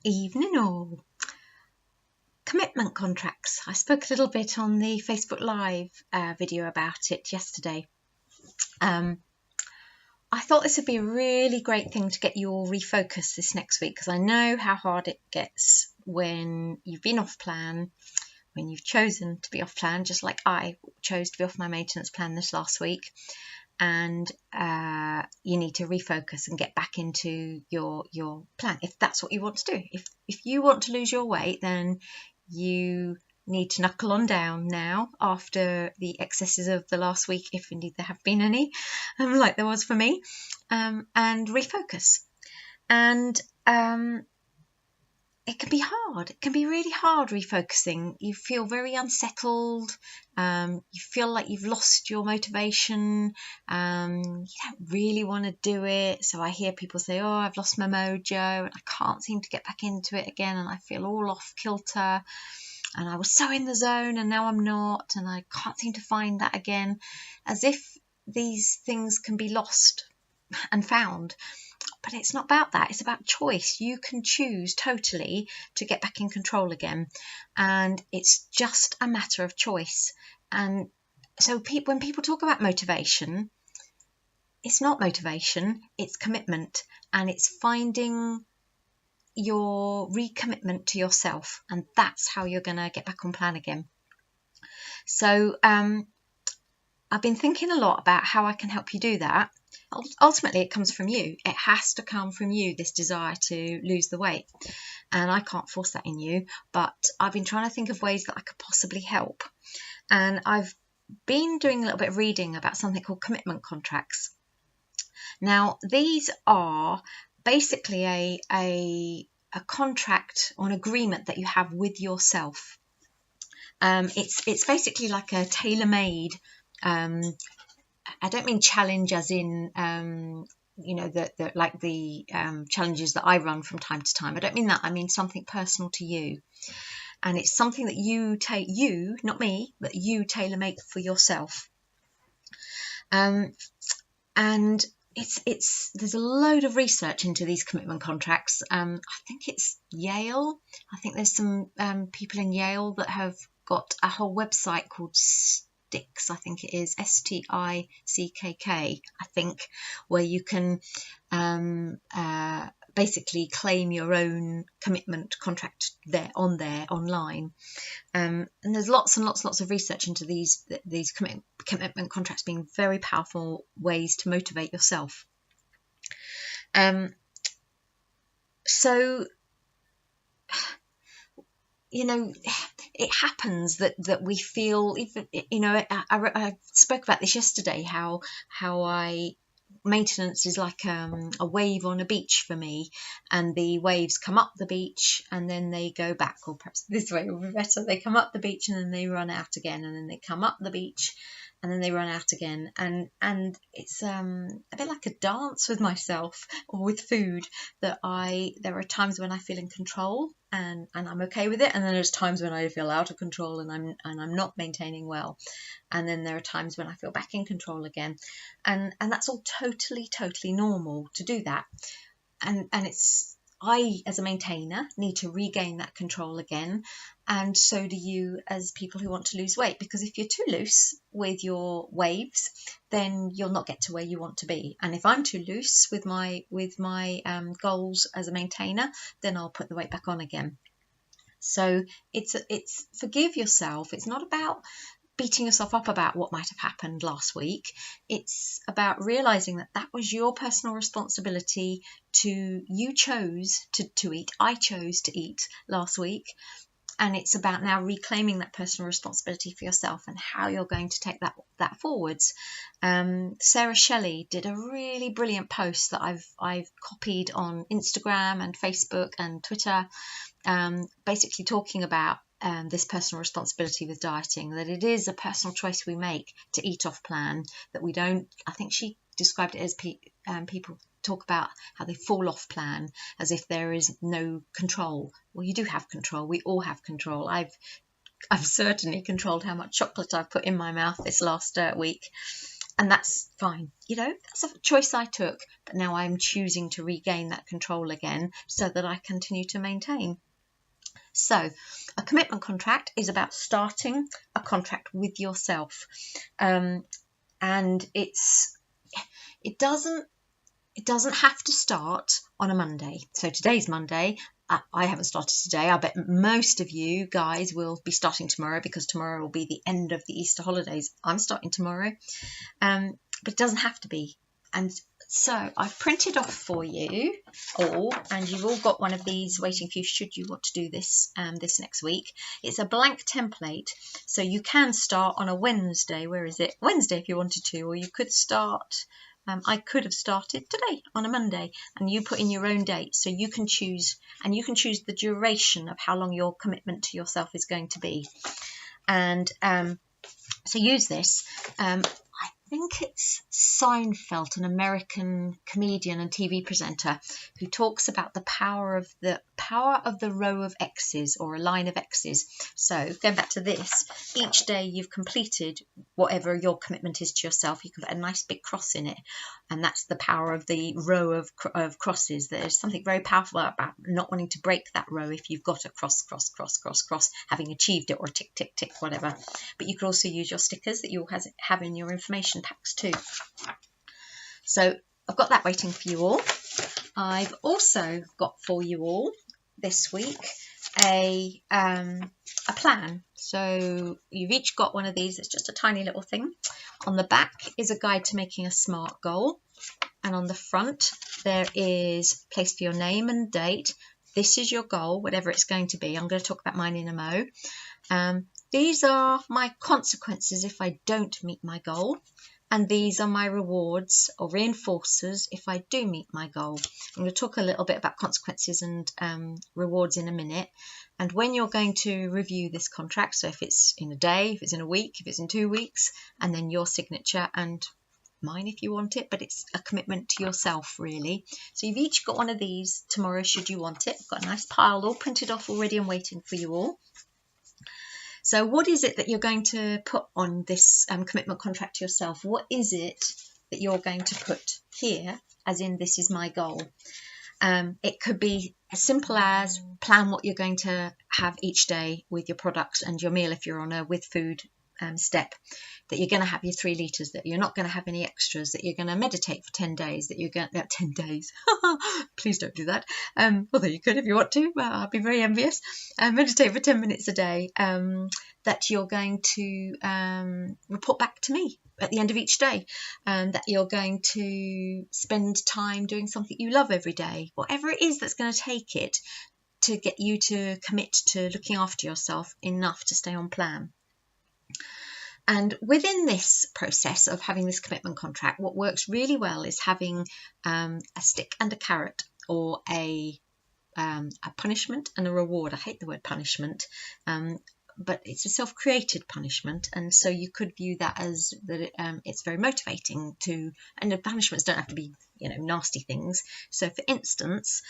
Evening all. Commitment contracts. I spoke a little bit on the Facebook Live video about it yesterday. I thought this would be a really great thing to get you all refocused this next week, because I know how hard it gets when you've been off plan, when you've chosen to be off plan, just like I chose to be off my maintenance plan this last week. And you need to refocus and get back into your plan if that's what you want to do. If you want to lose your weight, then you need to knuckle on down now after the excesses of the last week, if indeed there have been any, like there was for me, and refocus. And it can be hard. It can be really hard refocusing. You feel very unsettled. You feel like you've lost your motivation. You don't really want to do it. So I hear people say, oh, I've lost my mojo and I can't seem to get back into it again, and I feel all off kilter, and I was so in the zone and now I'm not, and I can't seem to find that again, as if these things can be lost and found. But it's not about that. It's about choice. You can choose totally to get back in control again. And it's just a matter of choice. And so when people talk about motivation, it's not motivation, it's commitment. And it's finding your recommitment to yourself. And that's how you're going to get back on plan again. So I've been thinking a lot about how I can help you do that. Ultimately, it comes from you. It has to come from you, this desire to lose the weight. And I can't force that in you, but I've been trying to think of ways that I could possibly help. And I've been doing a little bit of reading about something called commitment contracts. Now, these are basically a contract or an agreement that you have with yourself. It's basically like a tailor-made I don't mean challenge as in, like the challenges that I run from time to time. I don't mean that. I mean something personal to you. And it's something that you, not me, but you tailor make for yourself. And there's a load of research into these commitment contracts. I think it's Yale. I think there's some people in Yale that have got a whole website called I think it is STICKK, I think, where you can basically claim your own commitment contract online. And there's lots and lots of research into these commitment contracts being very powerful ways to motivate yourself. So it happens that we feel, even, I spoke about this yesterday, how maintenance is like a wave on a beach for me, and the waves come up the beach and then they go back, or perhaps this way will be better. They come up the beach and then they run out again, and then they come up the beach and then they run out again, and it's a bit like a dance with myself or with food, that there are times when I feel in control and I'm okay with it, and then there's times when I feel out of control and I'm not maintaining well, and then there are times when I feel back in control again, and that's all totally normal to do that, and I, as a maintainer, need to regain that control again, and so do you as people who want to lose weight, because if you're too loose with your waves, then you'll not get to where you want to be. And if I'm too loose with my goals as a maintainer, then I'll put the weight back on again. So it's forgive yourself. It's not about beating yourself up about what might have happened last week. It's about realizing that was your personal responsibility. You chose to eat. I chose to eat last week. And it's about now reclaiming that personal responsibility for yourself and how you're going to take that forwards. Sarah Shelley did a really brilliant post that I've copied on Instagram and Facebook and Twitter, basically talking about this personal responsibility with dieting, that it is a personal choice we make to eat off plan, that we don't, I think she described it as people talk about how they fall off plan as if there is no control. Well, you do have control. We all have control. I've certainly controlled how much chocolate I've put in my mouth this last week. And that's fine. You know, that's a choice I took, but now I'm choosing to regain that control again so that I continue to maintain. So a commitment contract is about starting a contract with yourself. And it doesn't have to start on a Monday. So today's Monday. I haven't started today. I bet most of you guys will be starting tomorrow, because tomorrow will be the end of the Easter holidays. I'm starting tomorrow, but it doesn't have to be. And so I've printed off for you all, and you've all got one of these waiting for you should you want to do this this next week. It's a blank template, so you can start on a Wednesday. Where is it? Wednesday if you wanted to, or you could start. I could have started today on a Monday, and you put in your own date, so you can choose, and you can choose the duration of how long your commitment to yourself is going to be. And so use this. I think it's Seinfeld, an American comedian and TV presenter, who talks about the power of the row of X's, or a line of X's. So going back to this, each day you've completed whatever your commitment is to yourself, you can put a nice big cross in it, and that's the power of the row of crosses. There's something very powerful about not wanting to break that row if you've got a cross, having achieved it, or tick, tick, tick, whatever. But you can also use your stickers that you'll have in your information packs too. So I've got that waiting for you all. I've also got for you all this week a plan. So you've each got one of these. It's just a tiny little thing. On the back is a guide to making a SMART goal, and on the front there is a place for your name and date. This is your goal, whatever it's going to be. I'm going to talk about mine in a mo. These are my consequences if I don't meet my goal, and these are my rewards or reinforcers if I do meet my goal. I'm going to talk a little bit about consequences and rewards in a minute. And when you're going to review this contract, so if it's in a day, if it's in a week, if it's in 2 weeks, and then your signature and mine if you want it, but it's a commitment to yourself really. So you've each got one of these tomorrow should you want it. I've got a nice pile all printed off already and waiting for you all. So what is it that you're going to put on this commitment contract to yourself? What is it that you're going to put here, as in this is my goal? It could be as simple as plan what you're going to have each day with your products and your meal if you're on a with food step, that you're going to have your 3 litres, that you're not going to have any extras, that you're going to meditate for 10 days, that you're going to 10 days. Please don't do that. Although you could if you want to, I'd be very envious. Meditate for 10 minutes a day, that you're going to report back to me at the end of each day, that you're going to spend time doing something you love every day, whatever it is that's going to take it to get you to commit to looking after yourself enough to stay on plan. And within this process of having this commitment contract, what works really well is having a stick and a carrot, or a punishment and a reward. I hate the word punishment, but it's a self-created punishment, and so you could view that as that it's very motivating to, and the punishments don't have to be, you know, nasty things. So for instance,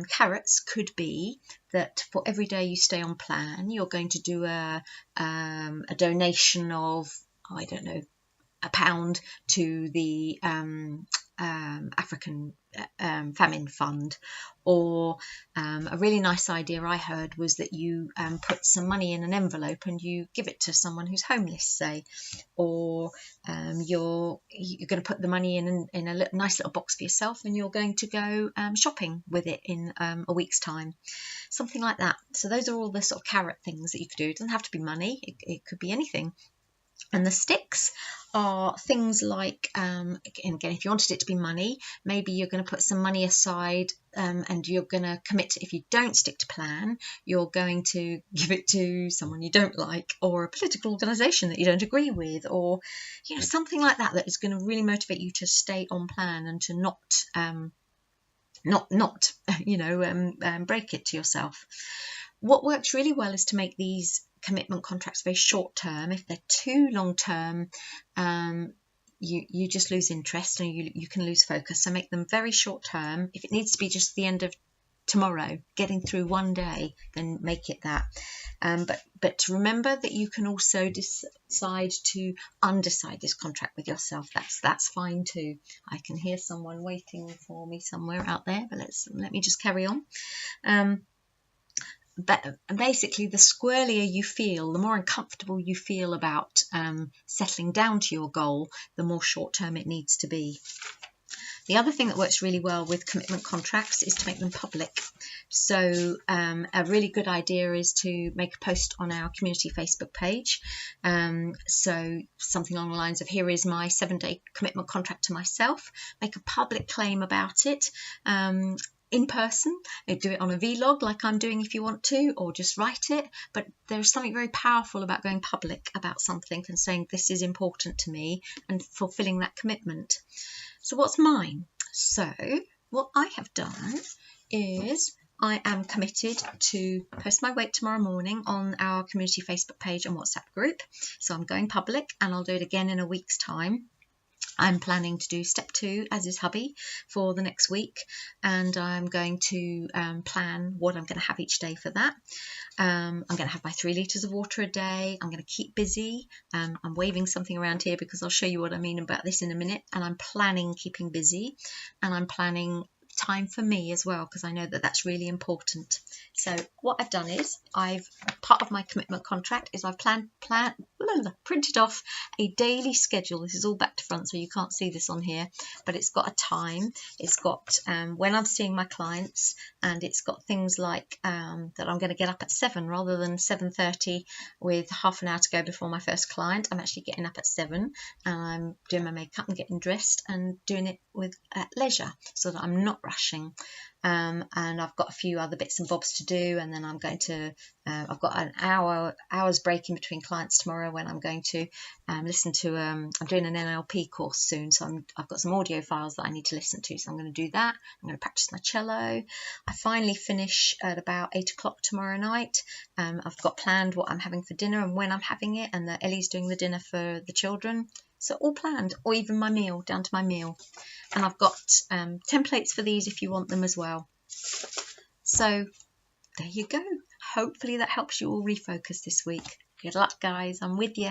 carrots could be that for every day you stay on plan, you're going to do a donation of, I don't know, £1 to the African famine fund. Or a really nice idea I heard was that you put some money in an envelope and you give it to someone who's homeless, say, or you're going to put the money in a nice little box for yourself, and you're going to go shopping with it in a week's time, something like that. So those are all the sort of carrot things that you could do. It doesn't have to be money, it could be anything. And the sticks are things like, again, if you wanted it to be money, maybe you're going to put some money aside, and you're going to commit, if you don't stick to plan, you're going to give it to someone you don't like, or a political organisation that you don't agree with, or, you know, something like that, that is going to really motivate you to stay on plan and to not break it to yourself. What works really well is to make these commitment contracts very short term. If they're too long term, you just lose interest and you can lose focus. So make them very short term. If it needs to be just the end of tomorrow, getting through one day, then make it that. But to remember that you can also decide to undecide this contract with yourself. That's fine too. I can hear someone waiting for me somewhere out there, but let me just carry on. But basically, the squirrelier you feel, the more uncomfortable you feel about settling down to your goal, the more short-term it needs to be. The other thing that works really well with commitment contracts is to make them public. So a really good idea is to make a post on our community Facebook page. So something along the lines of, here is my 7-day commitment contract to myself. Make a public claim about it. In person, do it on a vlog like I'm doing if you want to, or just write it. But there's something very powerful about going public about something and saying this is important to me and fulfilling that commitment. So what's mine? So what I have done is I am committed to post my weight tomorrow morning on our community Facebook page and WhatsApp group. So I'm going public, and I'll do it again in a week's time. I'm planning to do step 2, as is hubby, for the next week, and I'm going to plan what I'm going to have each day for that. I'm going to have my 3 litres of water a day. I'm going to keep busy. I'm waving something around here because I'll show you what I mean about this in a minute. And I'm planning keeping busy, and I'm planning time for me as well, because I know that that's really important. So what I've done is part of my commitment contract is I've printed off a daily schedule. This is all back to front, so you can't see this on here, but it's got a time, it's got when I'm seeing my clients, and it's got things like that I'm going to get up at 7 rather than 7:30 with half an hour to go before my first client. I'm actually getting up at 7, and I'm doing my makeup and getting dressed and doing it with at leisure, so that I'm not rushing. And I've got a few other bits and bobs to do, and then I'm going to I've got an hour's break in between clients tomorrow when I'm going to listen to I'm doing an NLP course soon, so I've got some audio files that I need to listen to, so I'm going to do that. I'm going to practice my cello. I finally finish at about 8 o'clock tomorrow night. I've got planned what I'm having for dinner and when I'm having it, and that Ellie's doing the dinner for the children. So all planned, or even my meal, down to my meal. And I've got templates for these if you want them as well. So there you go. Hopefully that helps you all refocus this week. Good luck, guys. I'm with you.